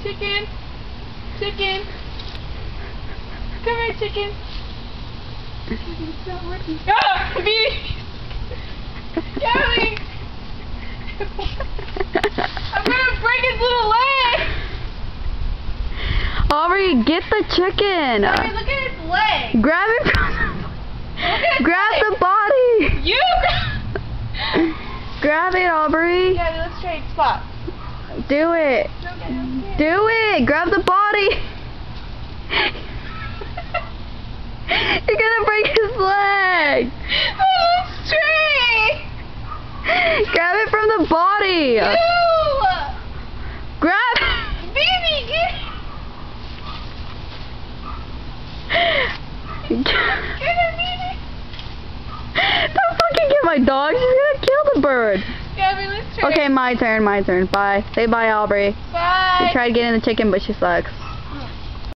Chicken. Chicken. Come here, chicken. It's not working. Ah! Baby! Gabby! I'm gonna break his little leg! Aubrey, get the chicken! Gabby, look at his leg! Grab it from grab leg. the body! You! Grab it, Aubrey! Gabby, let's trade spots. Do it! Do it! Grab the body! You're gonna break his leg! Let's trade! Grab it from the body! You! Grab it! Baby, get it, baby! Don't fucking get my dog! She's gonna kill the bird! Gabby, let's trade. Okay, my turn, my turn. Bye. Say bye, Aubrey. Bye. She tried getting the chicken, but she sucks.